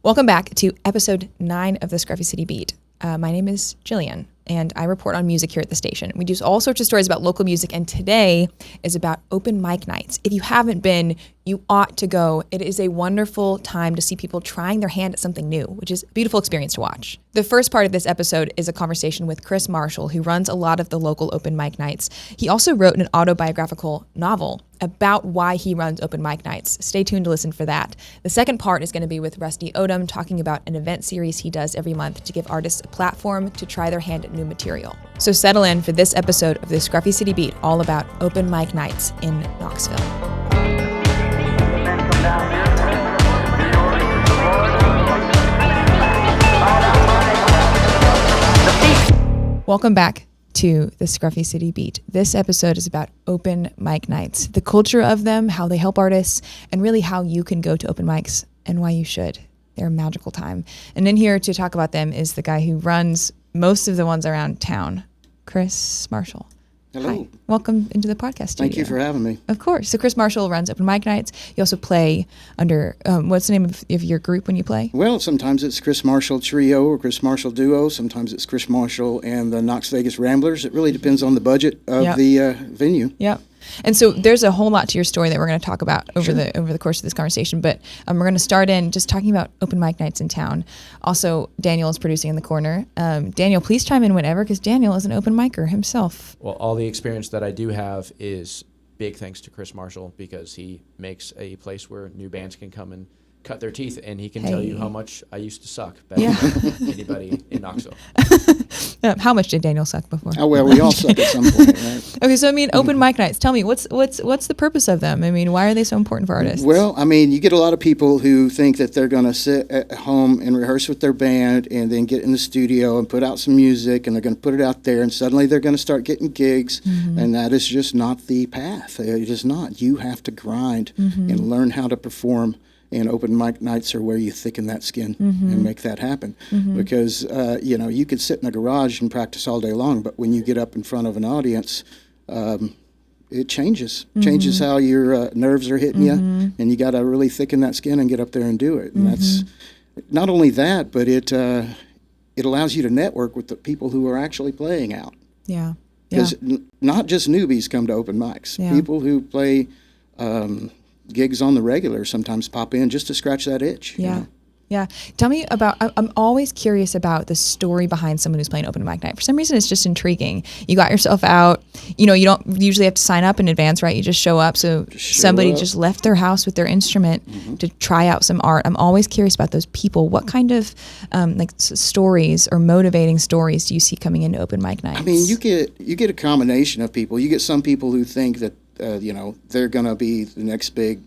Welcome back to episode 9 of the Scruffy City Beat. My name is Jillian, and I report on music here at the station. We do all sorts of stories about local music, and today is about open mic nights. If you haven't been, you ought to go. It is a wonderful time to see people trying their hand at something new, which is a beautiful experience to watch. The first part of this episode is a conversation with Chris Marshall, who runs a lot of the local open mic nights. He also wrote an autobiographical novel about why he runs open mic nights. Stay tuned to listen for that. The second part is going to be with Rusty Odom, talking about an event series he does every month to give artists a platform to try their hand at new material. So settle in for this episode of the Scruffy City Beat, all about open mic nights in Knoxville. Welcome back to the Scruffy City Beat. This episode is about open mic nights, the culture of them, how they help artists, and really how you can go to open mics and why you should. They're a magical time. And in here to talk about them is the guy who runs most of the ones around town, Chris Marshall. Hello. Hi. Welcome into the podcast studio. Thank you for having me. Of course. So Chris Marshall runs open mic nights. You also play under, what's the name of your group when you play? Well, sometimes it's Chris Marshall Trio or Chris Marshall Duo. Sometimes it's Chris Marshall and the Knox Vegas Ramblers. It really depends on the budget of the venue. Yep. And so there's a whole lot to your story that we're going to talk about over the course of this conversation. But we're going to start in just talking about open mic nights in town. Also, Daniel is producing in the corner. Daniel, please chime in whenever, because Daniel is an open micer himself. Well, all the experience that I do have is big thanks to Chris Marshall, because he makes a place where new bands can come and cut their teeth, and he can tell you how much I used to suck better than anybody in Knoxville. How much did Daniel suck before? Oh, well, we all suck at some point, right? Okay, so I mean, open mic nights. Tell me, what's the purpose of them? I mean, why are they so important for artists? Well, I mean, you get a lot of people who think that they're going to sit at home and rehearse with their band and then get in the studio and put out some music, and they're going to put it out there, and suddenly they're going to start getting gigs, and that is just not the path. It is not. You have to grind and learn how to perform. And open mic nights are where you thicken that skin and make that happen. Because, you could sit in a garage and practice all day long, but when you get up in front of an audience, it changes. Changes how your nerves are hitting you, and you got to really thicken that skin and get up there and do it. And that's not only that, but it allows you to network with the people who are actually playing out. Yeah. Because not just newbies come to open mics. Yeah. People who play gigs on the regular sometimes pop in just to scratch that itch. Yeah. You know? Yeah. Tell me about, I'm always curious about the story behind someone who's playing open mic night. For some reason, it's just intriguing. You got yourself out, you don't usually have to sign up in advance, right? You just show up. So somebody just left their house with their instrument to try out some art. I'm always curious about those people. What kind of stories or motivating stories do you see coming into open mic nights? I mean, you get a combination of people. You get some people who think that they're going to be the next big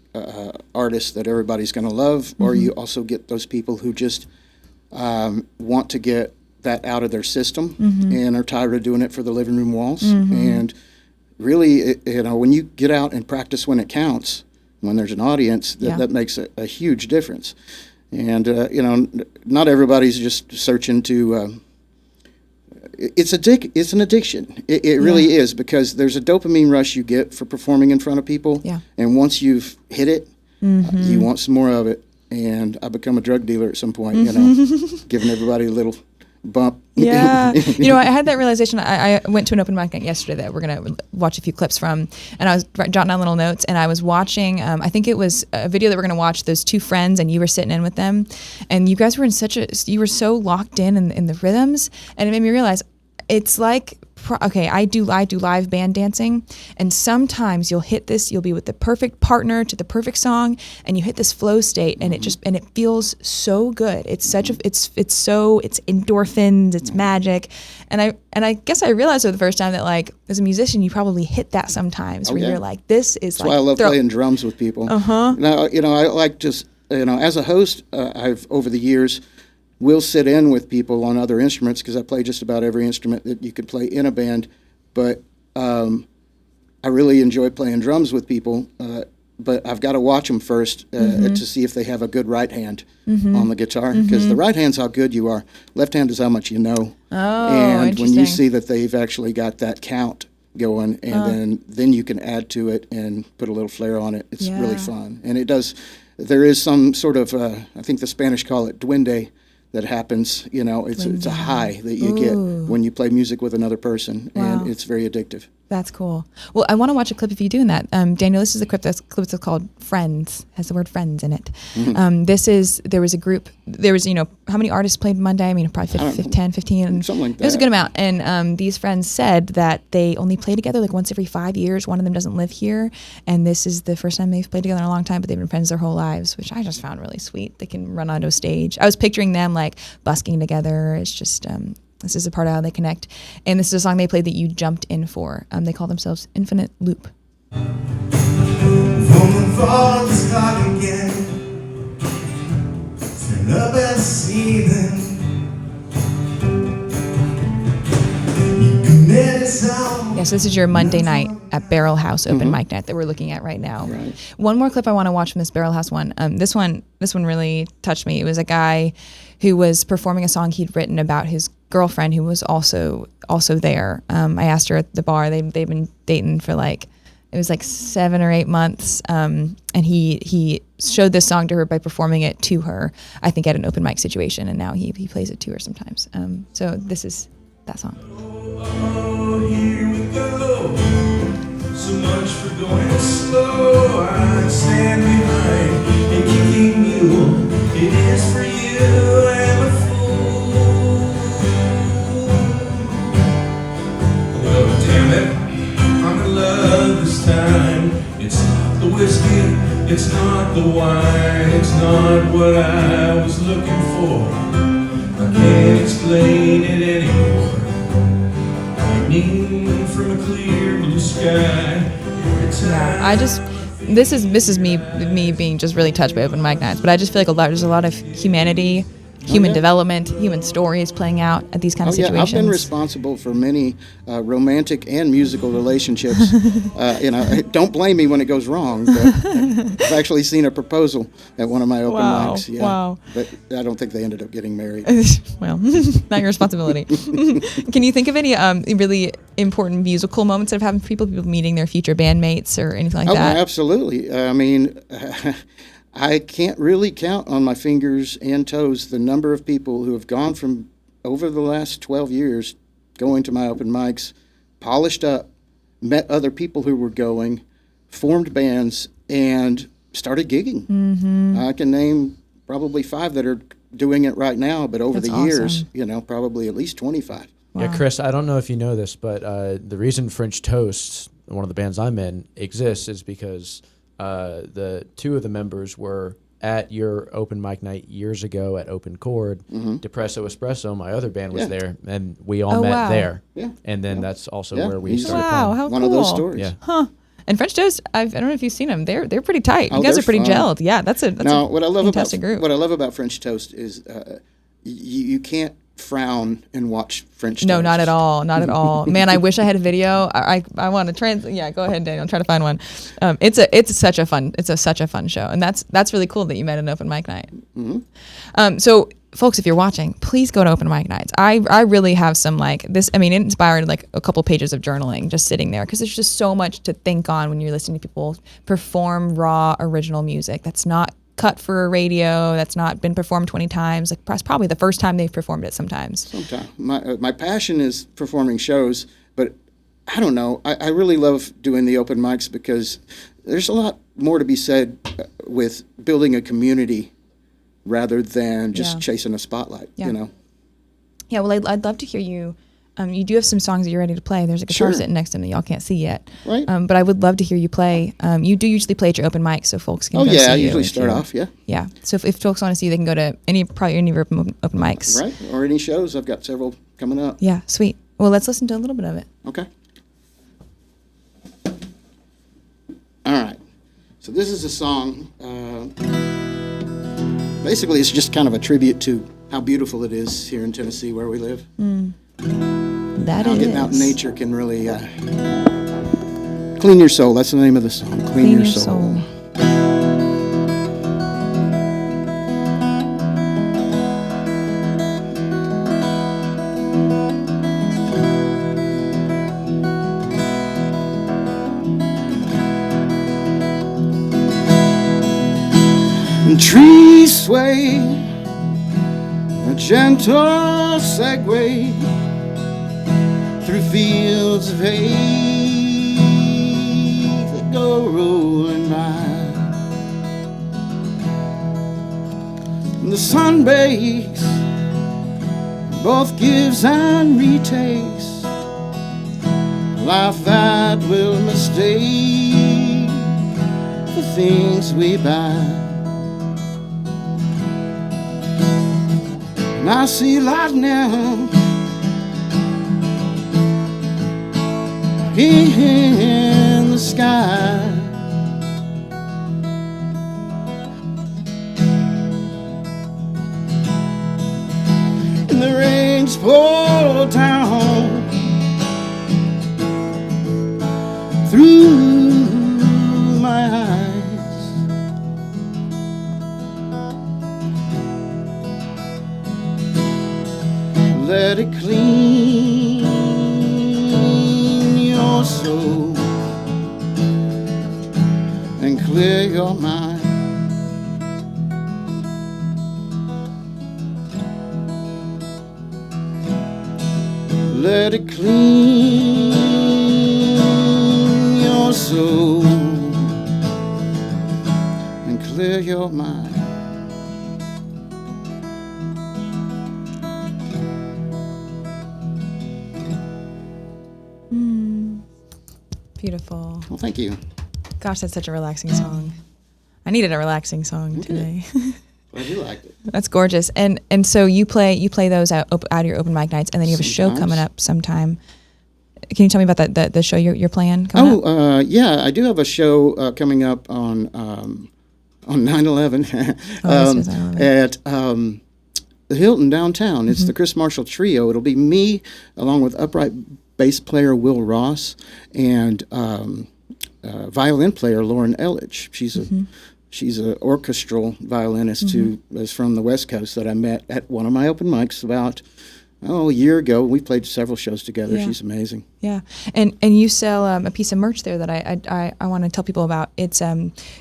artist that everybody's going to love, or you also get those people who just want to get that out of their system and are tired of doing it for the living room walls. And really, when you get out and practice when it counts, when there's an audience, that makes a huge difference. And, not everybody's just searching to... It's an addiction. It really is, because there's a dopamine rush you get for performing in front of people. Yeah. And once you've hit it, you want some more of it. And I become a drug dealer at some point, giving everybody a little bump. Yeah. I had that realization. I went to an open mic night yesterday that we're going to watch a few clips from, and I was jotting down little notes, and I was watching, I think it was a video that we're going to watch, those two friends, and you were sitting in with them, and you guys were you were so locked in the rhythms, and it made me realize it's like, I do live band dancing, and sometimes you'll be with the perfect partner to the perfect song, and you hit this flow state, and it feels so good. It's it's endorphins, it's magic, and I guess I realized for the first time that, like, as a musician, you probably hit that sometimes where you're like, this is That's why I love playing drums with people. Now, I like just as a host, I've over the years. We'll sit in with people on other instruments, because I play just about every instrument that you could play in a band. But I really enjoy playing drums with people. But I've got to watch them first to see if they have a good right hand on the guitar. Because the right hand's how good you are. Left hand is how much you know. Oh, and when you see that they've actually got that count going, and then you can add to it and put a little flair on it. It's really fun. And it does... there is some sort of, I think the Spanish call it duende, that happens. It's a high that you get when you play music with another person, and it's very addictive. That's cool. Well, I want to watch a clip of you doing that. Daniel, this is a clip that's called Friends, has the word friends in it. There was a group, how many artists played Monday? I mean, probably 10, 15. Something like that. It was a good amount. And these friends said that they only play together like once every 5 years. One of them doesn't live here. And this is the first time they've played together in a long time, but they've been friends their whole lives, which I just found really sweet. They can run onto a stage. I was picturing them like busking together. It's just... this is a part of how they connect. And this is a song they played that you jumped in for. They call themselves Infinite Loop. Woman for this clock again. Turn up and see them. Yes, this is your Monday night at Barrel House open mic night that we're looking at right now. Right. One more clip I want to watch from this Barrel House one. This one really touched me. It was a guy who was performing a song he'd written about his girlfriend who was also there. I asked her at the bar. They've been dating for it was 7 or 8 months. And he showed this song to her by performing it to her, I think at an open mic situation, and now he plays it to her sometimes. So this is that song. Oh, here we go. So much for going slow. I stand behind a kicking mule. It is for you. I am a fool. Well, damn it, I'm in love this time. It's not the whiskey, it's not the wine, it's not what I was looking for. I can't explain it anymore. From a clear blue sky every time. Yeah, this is me being just really touched by open mic nights, but I just feel like there's a lot of humanity, human development, human stories playing out at these kind of situations. I've been responsible for many romantic and musical relationships. Don't blame me when it goes wrong, but I've actually seen a proposal at one of my open mics. Yeah, wow. But I don't think they ended up getting married. Well, not your responsibility. Can you think of any really important musical moments that have happened for people meeting their future bandmates or anything like that? Oh, absolutely. I mean... I can't really count on my fingers and toes the number of people who have gone from over the last 12 years going to my open mics, polished up, met other people who were going, formed bands, and started gigging. Mm-hmm. I can name probably 5 that are doing it right now, but over That's the years, awesome. Probably at least 25. Wow. Yeah, Chris, I don't know if you know this, but the reason French Toast, one of the bands I'm in, exists is because... the 2 of the members were at your open mic night years ago at Open Chord. Depresso Espresso, my other band, was there, and we all met there. Yeah. And then that's also where we started playing. How One cool. of those stories. Yeah. Huh. And French Toast, I don't know if you've seen them. They're pretty tight. You guys are pretty fun. gelled. Yeah, that's a fantastic group. What I love about French Toast is you can't frown and watch French Toast. No, not at all. Not at all. Man, I wish I had a video. I want to translate. Yeah, go ahead, Daniel. Try to find one. It's such a fun show, and that's really cool that you met at an open mic night. Mm-hmm. So, folks, if you're watching, please go to open mic nights. I really have some this. I mean, it inspired a couple pages of journaling just sitting there because there's just so much to think on when you're listening to people perform raw original music that's not cut for a radio, that's not been performed 20 times. Probably the first time they've performed it sometimes. My passion is performing shows, but I don't know. I really love doing the open mics because there's a lot more to be said with building a community rather than just chasing a spotlight, Yeah, well, I'd love to hear you. You do have some songs that you're ready to play. There's a guitar sitting next to me. Y'all can't see yet. Right. But I would love to hear you play. You do usually play at your open mic, so folks can go see you. I usually start off, Yeah. So if folks want to see you, they can go to any of your open mics. Right, or any shows. I've got several coming up. Yeah, sweet. Well, let's listen to a little bit of it. Okay. All right. So this is a song. Basically, it's just kind of a tribute to how beautiful it is here in Tennessee where we live. Getting out in nature can really clean your soul. That's the name of the song. Clean your soul. sway, a gentle segue through fields of hay that go rolling by. And the sun bakes, both gives and retakes, life that will mistake the things we buy. And I see light now in the sky, and the rains pour down through my eyes. Let it clean your soul and clear your mind. Let it clean your soul and clear your mind. Beautiful. Well, thank you. Gosh, that's such a relaxing song. I needed a relaxing song today. Glad you liked it. That's gorgeous. And so you play those out of your open mic nights, and then you have a show coming up sometime. Can you tell me about the show you're playing coming up? Yeah, I do have a show coming up on 9/11 at the Hilton downtown. It's the Chris Marshall Trio. It'll be me along with upright bass player Will Ross and violin player Lauren Elledge. She's a orchestral violinist who is from the West Coast that I met at one of my open mics about a year ago. We played several shows together. Yeah. She's amazing. Yeah, and you sell a piece of merch there that I want to tell people about. It's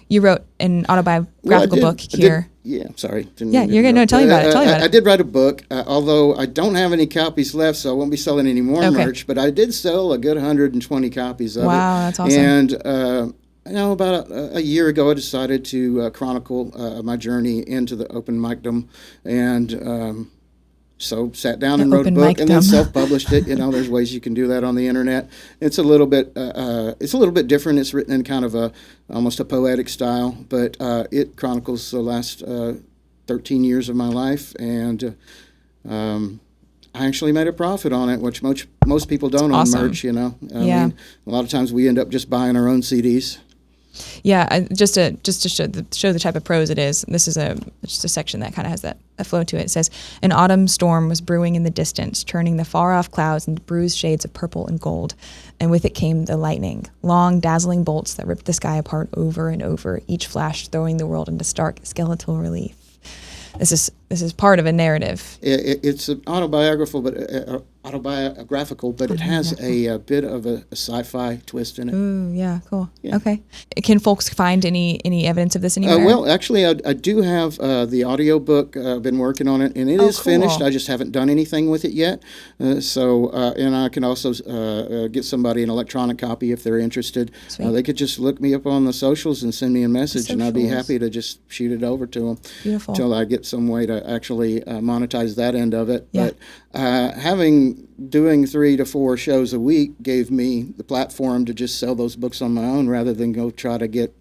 you wrote an autobiographical book here. Sorry. Yeah, you're good. No, tell me about it. I did write a book, although I don't have any copies left, so I won't be selling any more merch. But I did sell a good 120 copies of it. Wow, that's awesome. And about a year ago, I decided to chronicle my journey into the open micdom, and so sat down and wrote a book and then self-published it. There's ways you can do that on the internet. It's a little bit different. It's written in kind of almost a poetic style, but it chronicles the last 13 years of my life, and I actually made a profit on it, which most people don't on merch. I mean, a lot of times we end up just buying our own CDs. Yeah, just to show the type of prose it is. This is just a section that kind of has a flow to it. It says, "An autumn storm was brewing in the distance, turning the far-off clouds into bruised shades of purple and gold, and with it came the lightning, long, dazzling bolts that ripped the sky apart over and over, each flash throwing the world into stark skeletal relief." This is part of a narrative. It's autobiographical, but it has a bit of a sci-fi twist in it. Ooh, yeah, cool. Yeah. Okay. Can folks find any evidence of this anywhere? Well, actually, I do have the audio book. I've been working on it, and it is finished. I just haven't done anything with it yet. And I can also get somebody an electronic copy if they're interested. They could just look me up on the socials and send me a message, and I'd be happy to just shoot it over to them. Beautiful. Until I get some way to actually monetize that end of it. Yeah. But doing 3 to 4 shows a week gave me the platform to just sell those books on my own rather than go try to get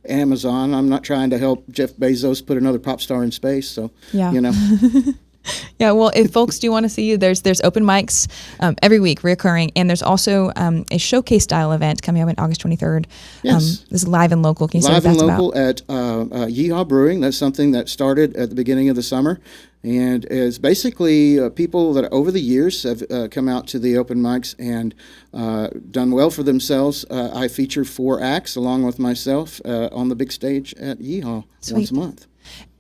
Amazon. I'm not trying to help Jeff Bezos put another pop star in space, so Yeah, well, if folks do want to see you, there's open mics every week, reoccurring, and there's also a showcase style event coming up on August 23rd. Yes. This is live and local. Can you say what that's about? Live and local at Yeehaw Brewing. That's something that started at the beginning of the summer, and it's basically people that over the years have come out to the open mics and done well for themselves. I feature 4 acts along with myself on the big stage at Yeehaw once a month.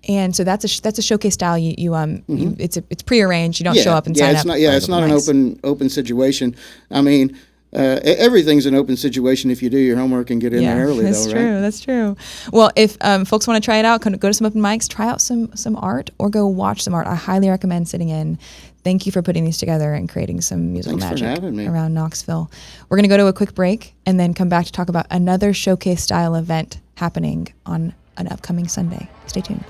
And so that's a showcase style. It's prearranged. You don't show up and sign up. It's not an open situation. I mean, everything's an open situation if you do your homework and get in there early, that's though, true. right? That's true. Well, if folks want to try it out, go to some open mics, try out some art, or go watch some art. I highly recommend sitting in. Thank you for putting these together and creating some musical Thanks for magic having me. around Knoxville. We're going to go to a quick break and then come back to talk about another showcase-style event happening on an upcoming Sunday. Stay tuned.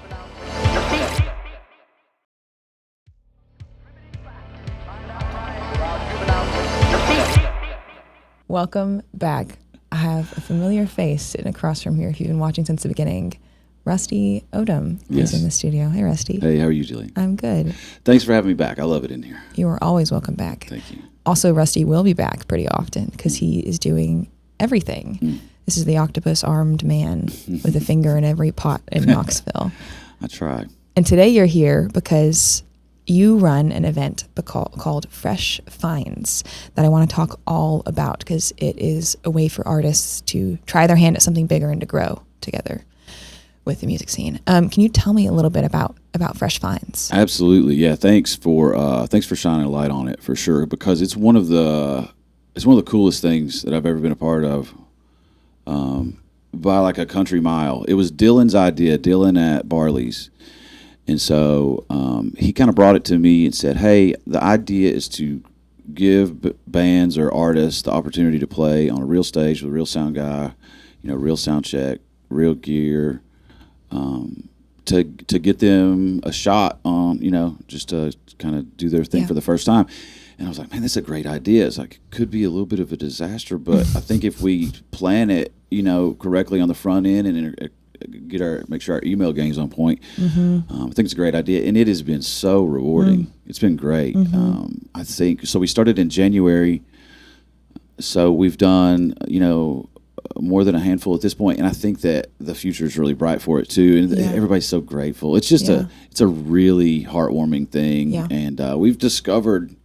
Welcome back. I have a familiar face sitting across from here if you've been watching since the beginning. Rusty Odom Yes. is in the studio. Hey, Rusty. Hey, how are you, Jillian? I'm good. Thanks for having me back. I love it in here. You are always welcome back. Thank you. Also, Rusty will be back pretty often because he is doing everything. This is the octopus-armed man with a finger in every pot in Knoxville. I try. And today you're here because you run an event called Fresh Finds that I want to talk all about because it is a way for artists to try their hand at something bigger and to grow together with the music scene. Can you tell me a little bit about Fresh Finds? Absolutely. Yeah. Thanks for shining a light on it for sure, because it's one of the coolest things that I've ever been a part of. By like a country mile. It was Dylan's idea, Dylan at Barley's. And so he kind of brought it to me and said, hey, the idea is to give bands or artists the opportunity to play on a real stage with a real sound guy, real sound check, real gear, to get them a shot on, just to kind of do their thing for the first time. And I was like, man, that's a great idea. It's like, it could be a little bit of a disaster, but I think if we plan it, correctly on the front end and make sure our email game's on point, I think it's a great idea. And it has been so rewarding. It's been great. I think, so we started in January. So we've done, more than a handful at this point, and I think that the future is really bright for it too. And everybody's so grateful. It's just it's a really heartwarming thing, and we've discovered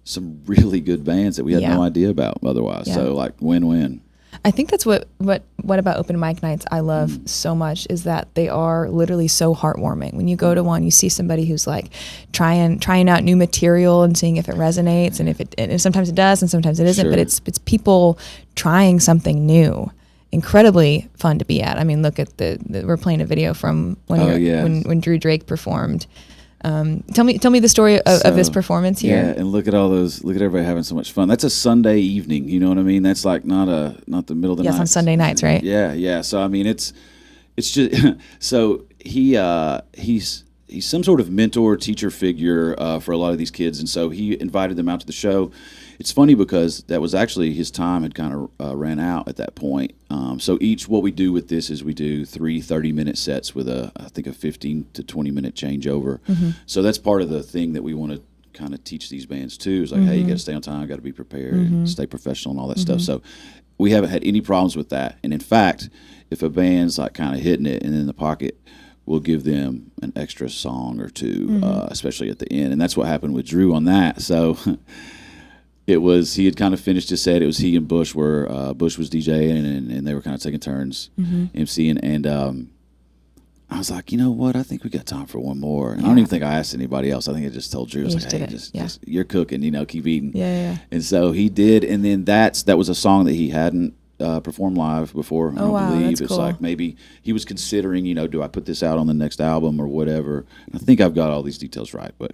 some really good bands that we had no idea about otherwise. So like win-win. I think that's what about open mic nights I love so much is that they are literally so heartwarming. When you go to one, you see somebody who's like trying out new material and seeing if it resonates, and sometimes it does and sometimes it isn't. But it's people trying something new. Incredibly fun to be at. I mean, look at we're playing a video from when Drew Drake performed. Tell me the story of this performance here. Yeah, and look at everybody having so much fun. That's a Sunday evening, you know what I mean? That's like not the middle of the night. Yes, on Sunday nights, right? Yeah. So I mean, it's just so he's some sort of mentor, teacher figure for a lot of these kids, and so he invited them out to the show. It's funny because that was actually his time had kind of ran out at that point. So what we do with this is we do 3 30-minute sets with I think a 15 to 20-minute changeover. So that's part of the thing that we want to kind of teach these bands too. Is like, hey, you got to stay on time, got to be prepared, and stay professional, and all that stuff. So we haven't had any problems with that. And in fact, if a band's like kind of hitting it and in the pocket, we'll give them an extra song or two, especially at the end. And that's what happened with Drew on that. So. He had kind of finished his set. It was he and Bush Bush was DJing and they were kind of taking turns emceeing. And I was like, you know what? I think we got time for one more. And I don't even think I asked anybody else. I think I just told Drew, I was like, hey, just you're cooking, keep eating. Yeah. And so he did. And then that was a song that he hadn't performed live before. I believe that's it's cool. like maybe he was considering, do I put this out on the next album or whatever? And I think I've got all these details right, but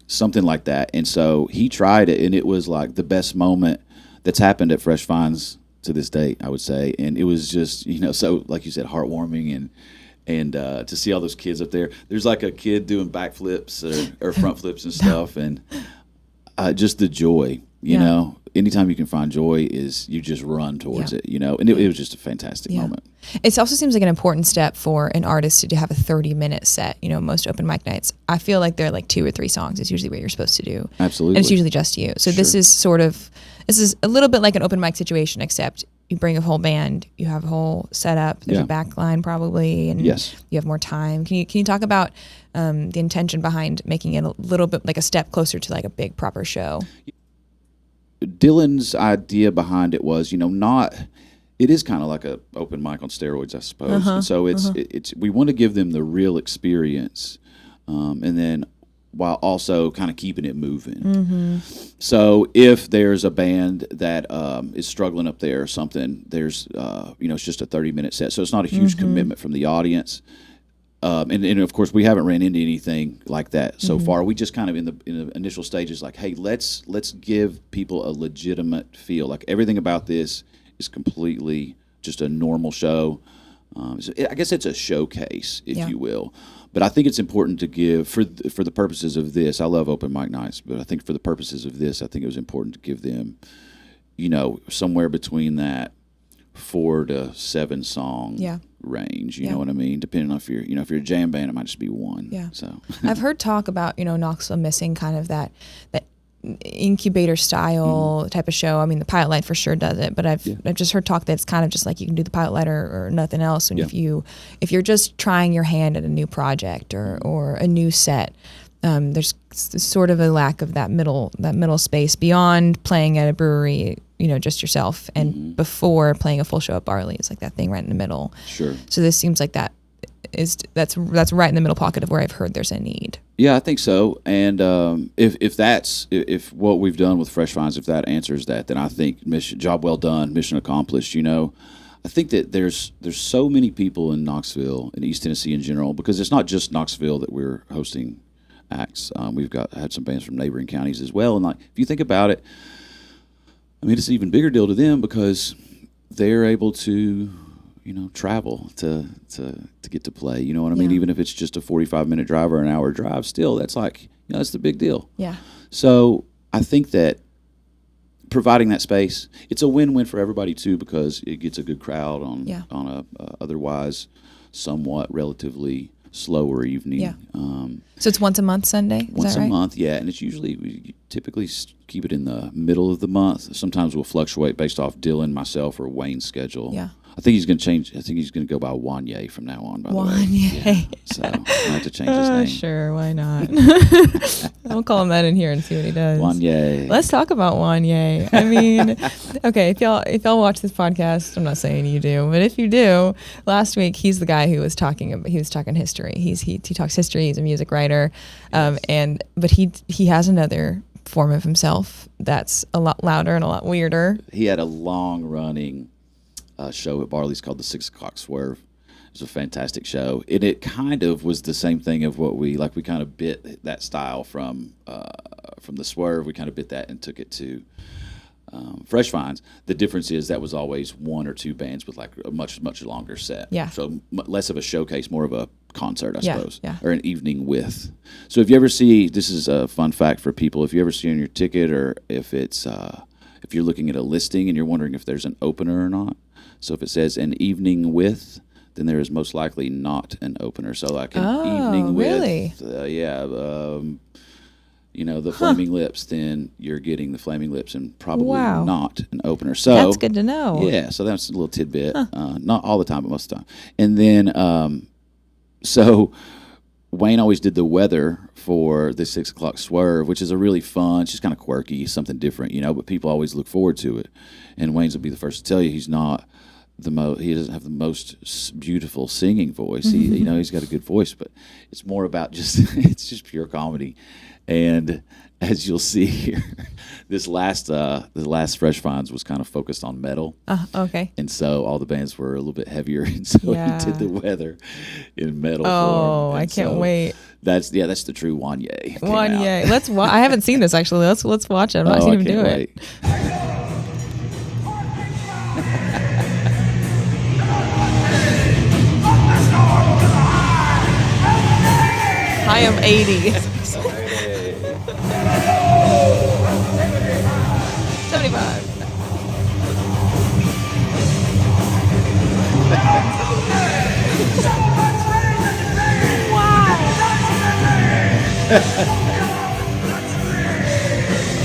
something like that. And so he tried it, and it was like the best moment that's happened at Fresh Finds to this date, I would say. And it was just, so like you said, heartwarming and to see all those kids up there. There's like a kid doing backflips or front flips and stuff, and just the joy, you know. Anytime you can find joy is you just run towards it, and it was just a fantastic moment. It also seems like an important step for an artist to have a 30-minute set. Most open mic nights, I feel like they're like 2 or 3 songs is usually what you're supposed to do. Absolutely. And it's usually just you. So this is a little bit like an open mic situation, except you bring a whole band, you have a whole setup, there's a back line probably, and you have more time. Can you talk about the intention behind making it a little bit like a step closer to like a big proper show? Dylan's idea behind it was, it is kind of like a open mic on steroids, I suppose. And so it's we want to give them the real experience, and then while also kind of keeping it moving. So if there's a band that is struggling up there or something, there's it's just a 30-minute set, so it's not a huge commitment from the audience. And of course, we haven't ran into anything like that so far. We just kind of in the initial stages, like, hey, let's give people a legitimate feel. Like everything about this is completely just a normal show. I guess it's a showcase, if you will. But I think it's important to give, for the purposes of this, I love open mic nights, but I think for the purposes of this, I think it was important to give them, somewhere between that 4 to 7 song range. You know what I mean? Depending on if you're a jam band, it might just be 1. Yeah. So I've heard talk about, Knoxville missing kind of that incubator style type of show. I mean, the Pilot Light for sure does it, but I've just heard talk that it's kind of just like you can do the Pilot Light or nothing else. And if you're just trying your hand at a new project or a new set, there's sort of a lack of that middle space beyond playing at a brewery, just yourself, and before playing a full show at Barley. It's like that thing right in the middle. Sure. So this seems like that's right in the middle pocket of where I've heard there's a need. Yeah, I think so. And if what we've done with Fresh Finds, if that answers that, then I think job well done, mission accomplished. I think that there's so many people in Knoxville and East Tennessee in general, because it's not just Knoxville that we're hosting acts. We've had some bands from neighboring counties as well. And if you think about it, I mean, it's an even bigger deal to them because they're able to travel to get to play. You know what I mean? Even if it's just a 45-minute drive or an hour drive, still, that's that's the big deal. Yeah. So I think that providing that space, it's a win-win for everybody too, because it gets a good crowd on a otherwise somewhat relatively slower evening. Yeah. So it's once a month Sunday? Once a month, yeah. And it's usually, we typically keep it in the middle of the month. Sometimes we'll fluctuate based off Dylan, myself, or Wayne's schedule. Yeah. I think he's going to change. I think he's going to go by Wanye from now on, by the way. Wanye. Yeah. So I have to change his name. Sure, why not? I'll call him that in here and see what he does. Wanye. Let's talk about Wanye. I mean, okay, if y'all watch this podcast, I'm not saying you do, but if you do, last week he's the guy who was talking history. He talks history. He's a music writer, but he has another form of himself that's a lot louder and a lot weirder. He had a long running show at Barley's called the 6 O'Clock Swerve. It was a fantastic show, and it kind of was the same thing of what we kind of bit that style from the Swerve. We kind of bit that and took it to Fresh Finds. The difference is that was always 1 or 2 bands with like a much longer set. Yeah. So less of a showcase, more of a concert, I suppose, or an evening with. So if you ever see, this is a fun fact for people, if you ever see on your ticket, or if it's if you're looking at a listing and you're wondering if there's an opener or not. So if it says an evening with, then there is most likely not an opener. So like an evening really? With, the Flaming Lips, then you're getting the Flaming Lips and probably not an opener. So that's good to know. Yeah, so that's a little tidbit. Not all the time, but most of the time. And then, so Wayne always did the weather for the 6 O'Clock Swerve, which is a really fun, it's just kind of quirky, something different, but people always look forward to it. And Wayne's will be the first to tell you he's not he doesn't have the most beautiful singing voice. He, he's got a good voice, but it's more about it's just pure comedy. And as you'll see here, the last Fresh Finds was kind of focused on metal. Okay. And so all the bands were a little bit heavier, and so he did the weather in metal form. Oh, I can't wait. That's the true Wanye. Wanye. I haven't seen this actually. Let's watch it. I've not seen him do it. I am 80. 75. Wow.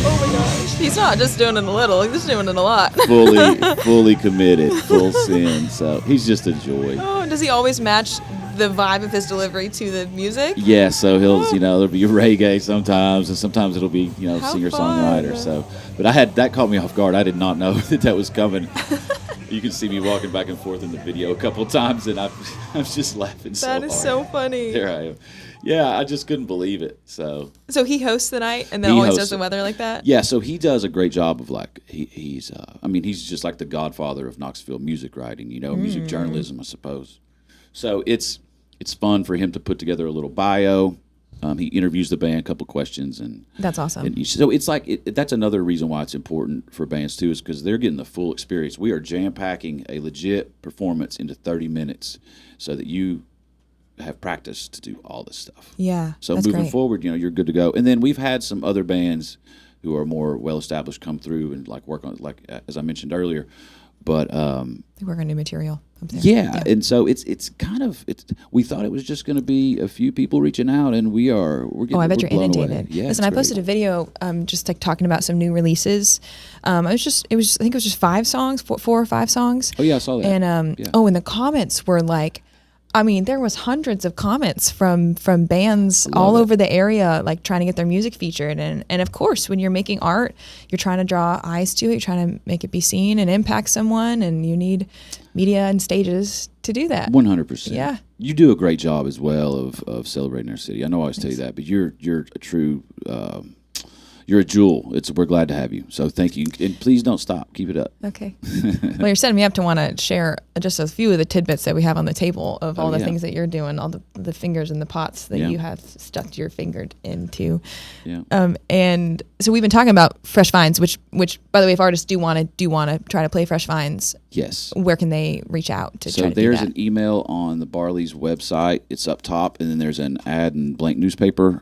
Oh my gosh. He's not just doing it a little, he's doing it a lot. fully committed, full sin. So he's just a joy. Oh, does he always match the vibe of his delivery to the music? Yeah, so he'll, there'll be reggae sometimes, and sometimes it'll be, singer-songwriter. So, but that caught me off guard. I did not know that was coming. You can see me walking back and forth in the video a couple of times, and I'm just laughing so hard. That is so funny. There I am. Yeah, I just couldn't believe it. So he hosts the night and then He always hosts does the it. weather like that? yeah, so he does a great job of like he's I mean he's just like the godfather of Knoxville music writing, music journalism, I suppose. So it's fun for him to put together a little bio. He interviews the band, a couple questions, and That's awesome. so it's like that's another reason why it's important for bands too, is because they're getting the full experience. We are jam packing a legit performance into 30 minutes, so that you have practice to do all this stuff. Yeah, So that's moving great. forward, you're good to go. And then we've had some other bands who are more well established come through and like work on, like as I mentioned earlier. But They work on new material up there. yeah, and so it's kind of we thought it was just going to be a few people reaching out, and we're getting. Oh, I bet we're you're blown away. inundated. Yeah, Listen, it's I posted great. a video just like talking about some new releases. I think it was just 5 songs, 4 or 5 songs. Oh yeah, I saw that. And yeah. and the comments were like, I mean, there was hundreds of comments from bands all it. over the area, like trying to get their music featured. And of course, when you're making art, you're trying to draw eyes to it, you're trying to make it be seen and impact someone, and you need media and stages to do that. 100%. Yeah. You do a great job as well of celebrating our city. I know I always tell you that, but you're a true you're a jewel. We're glad to have you. So thank you, and please don't stop. Keep it up. Okay. Well, you're setting me up to want to share just a few of the tidbits that we have on the table of all the yeah. things that you're doing, all the fingers in the pots that Yeah. you have stuck your finger into. Yeah. And so we've been talking about Fresh Finds, which by the way, if artists do want to try to play Fresh Finds, Yes. where can they reach out to So try to do there's that? an email on the Barley's website. It's up top, and then there's an ad in blank newspaper.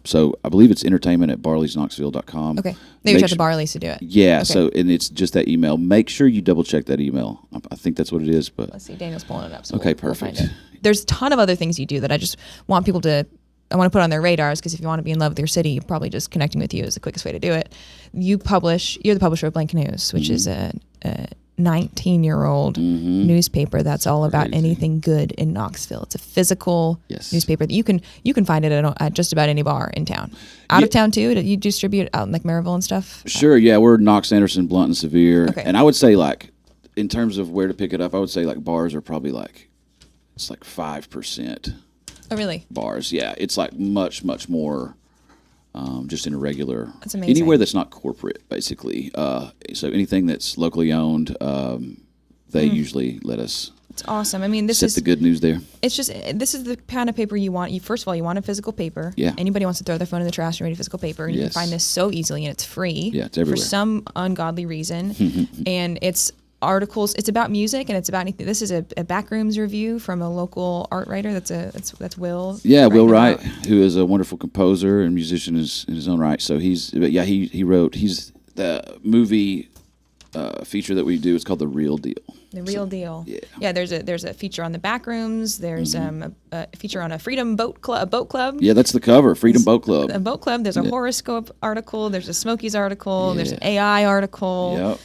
So I believe it's entertainment@barleysknoxville.com. Okay. They reach out to Barley's to do it. Yeah. Okay. So and it's just that email. Make sure you double check that email. I think that's what it is. But Let's see. Daniel's pulling it up. So Okay, we'll find perfect. it. There's a ton of other things you do that I just want people to. I want to put on their radars, because if you want to be in love with your city, probably just connecting with you is the quickest way to do it. You're the publisher of Blank News, which is a 19-year-old newspaper that's all about Crazy. anything good in Knoxville. It's a physical Yes. newspaper that you can find it at just about any bar in town. Out of town too, you distribute out in like Maryville and stuff. Sure, yeah, we're Knox, Anderson, Blunt, and Sevier. Okay. And I would say, like, in terms of where to pick it up, I would say, like, bars are probably, like, it's like 5% Oh, really? bars. Yeah, it's, like, much, much more just in a regular. That's amazing. Anywhere that's not corporate, basically. So anything that's locally owned, they usually let us It's awesome. I mean, this set is the good news there. It's just, this is the kind of paper you want. First of all, you want a physical paper. Yeah. Anybody wants to throw their phone in the trash and read a physical paper. And you can Yes. find this so easily, and it's free. Yeah, it's everywhere. For some ungodly reason. And it's articles. It's about music, and it's about anything. This is a backrooms review from a local art writer. That's Will. Yeah, Will Wright, about- who is a wonderful composer and musician in his own right. So he's the movie feature that we do. It's called The Real Deal. The Real Deal. yeah. Yeah. There's a feature on the backrooms. There's a feature on a Freedom Boat Club. Yeah, that's the cover, Freedom Boat Club. A boat club. There's a horoscope article. There's a Smokies article. There's an Yeah. AI article. Yep.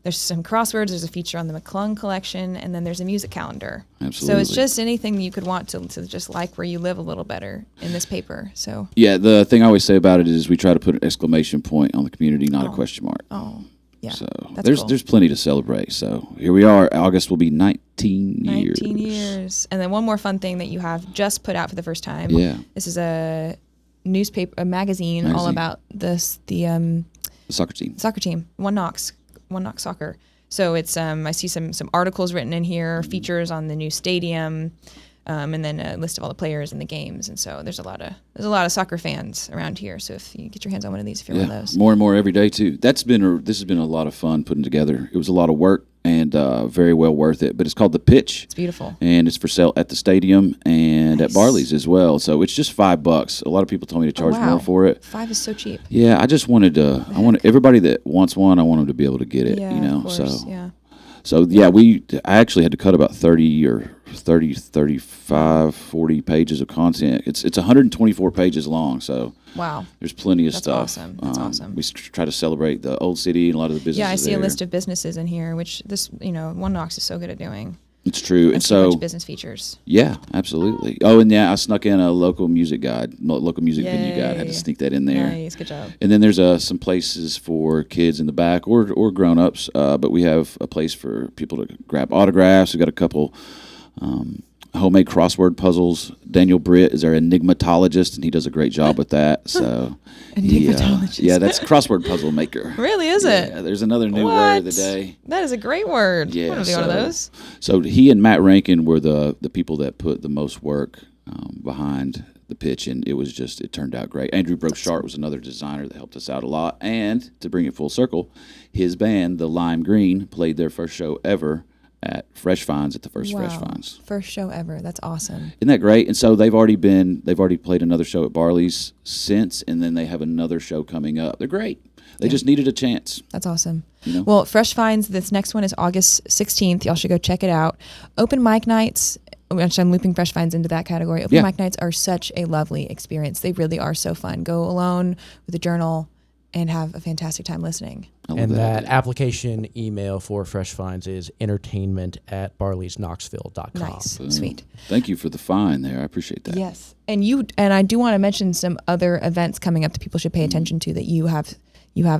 There's some crosswords. There's a feature on the McClung collection, and then there's a music calendar. So it's Absolutely. just anything you could want to just like where you live a little better in this paper. So Yeah, the thing I always say about it is we try to put an exclamation point on the community, not a question mark. yeah, So that's there's cool. there's plenty to celebrate. So here we are. August will be 19 years. 19 years. And then one more fun thing that you have just put out for the first time. Yeah. This is a magazine all Magazine. about the The soccer team. soccer team, One Knox Soccer. So it's I see some articles written in here, features on the new stadium, and then a list of all the players and the games. And so there's a lot of soccer fans around here. So if you get your hands on one of these, if you're one of those, More and more every day too. This has been a lot of fun putting together. It was a lot of work and very well worth it. But it's called The Pitch. it's beautiful. And it's for sale at the stadium and Nice. at Barley's as well. So it's just $5. A lot of people told me to charge Wow. more for it. 5 is so cheap. Yeah, I just wanted to. I want everybody that wants one. I want them to be able to get it. Yeah, you know. of course. So Yeah. so yeah, I actually had to cut about 35, 40 pages of content. It's 124 pages long. So Wow. there's plenty of That's stuff. awesome. That's awesome. We try to celebrate the old city and a lot of the businesses. Yeah, I see there. a list of businesses in here, which One Knox is so good at doing. It's true, and I see a bunch so of business features. yeah, absolutely. Oh, and yeah, I snuck in a local music venue guide. Had to Yay. sneak that in there. Nice, good job. And then there's some places for kids in the back or grown-ups, but we have a place for people to grab autographs. We've got a couple homemade crossword puzzles. Daniel Britt is our enigmatologist, and he does a great job with that. So, Enigmatologist. that's crossword puzzle maker. Really, is it? Yeah, there's another new word of the day. That is a great word. Yeah, I want to be one of those. So he and Matt Rankin were the people that put the most work behind the pitch, and it turned out great. Andrew Brochart was another designer that helped us out a lot. And to bring it full circle, his band, the Lime Green, played their first show ever at Fresh Finds at the first Fresh Finds. First show ever. That's awesome. Isn't that great? And so they've already played another show at Barley's since, and then they have another show coming up. They're great. They just needed a chance. That's awesome. You know? Well, Fresh Finds, this next one is August 16th. Y'all should go check it out. Open mic nights, which I'm looping Fresh Finds into that category. Open mic nights are such a lovely experience. They really are so fun. Go alone with a journal and have a fantastic time listening. And that application email for Fresh Finds is entertainment@barleysknoxville.com. Nice. Sweet. Thank you for the find there. I appreciate that. Yes. And I do want to mention some other events coming up that people should pay attention to that you have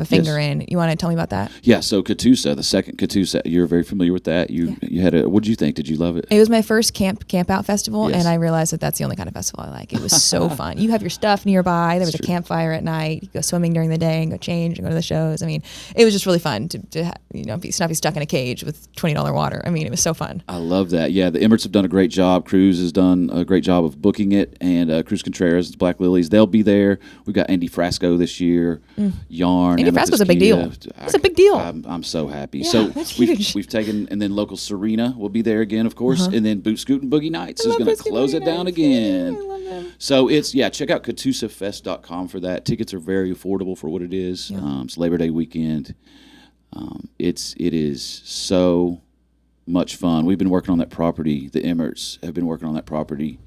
a finger in. You want to tell me about that? Yeah, so Catoosa, the second Catoosa, you're very familiar with that. You had what did you think? Did you love it? It was my first camp out festival, Yes. and I realized that that's the only kind of festival I like. It was so fun. You have your stuff nearby. There was a campfire at night. You go swimming during the day and go change and go to the shows. I mean, it was just really fun to not be stuck in a cage with $20 water. I mean, it was so fun. I love that. Yeah, the Emirates have done a great job. Cruz has done a great job of booking it, and Cruz Contreras, the Black Lilies, they'll be there. We've got Andy Frasco this year. Yarn. Andy Frasco's a big deal. It's a big deal. I'm so happy. Yeah, so that's we've huge. taken, and then local Serena will be there again, of course, and then Boot Scoot and Boogie Nights is going to close it down again. I love them. So check out KatoosaFest.com for that. Tickets are very affordable for what it is. It's Labor Day weekend. It is so much fun. We've been working on that property. The Emirates have been working on that property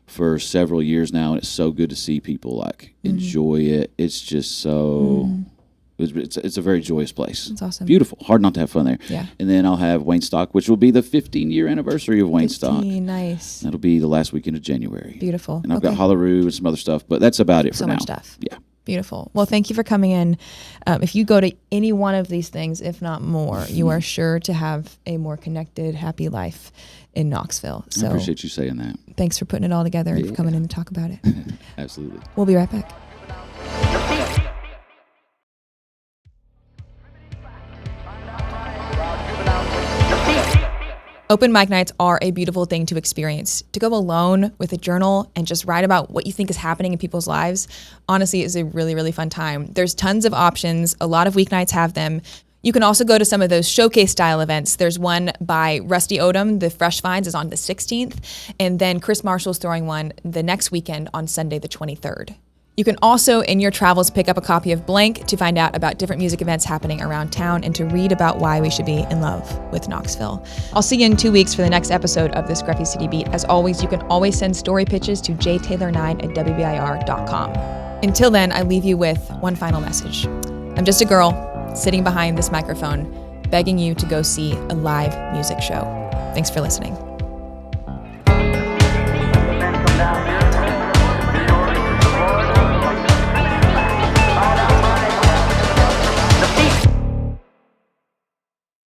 for several years now, and it's so good to see people enjoy it. It's just so. It's a very joyous place. It's awesome. Beautiful. Hard not to have fun there. Yeah. And then I'll have Wayne Stock, which will be the 15-year anniversary of Wayne Stock. Nice. That'll be the last weekend of January. Beautiful. And I've got Holaroo and some other stuff, but that's about it for now. So much stuff. Yeah. Beautiful. Well, thank you for coming in. If you go to any one of these things, if not more, you are sure to have a more connected, happy life in Knoxville. So I appreciate you saying that. Thanks for putting it all together and for coming in to talk about it. Absolutely. We'll be right back. Open mic nights are a beautiful thing to experience. To go alone with a journal and just write about what you think is happening in people's lives, honestly, is a really, really fun time. There's tons of options. A lot of weeknights have them. You can also go to some of those showcase style events. There's one by Rusty Odom, the Fresh Finds is on the 16th, and then Chris Marshall's throwing one the next weekend on Sunday the 23rd. You can also, in your travels, pick up a copy of Blank to find out about different music events happening around town and to read about why we should be in love with Knoxville. I'll see you in 2 weeks for the next episode of the Scruffy City Beat. As always, you can always send story pitches to jtaylor9@wbir.com. Until then, I leave you with one final message. I'm just a girl sitting behind this microphone, begging you to go see a live music show. Thanks for listening.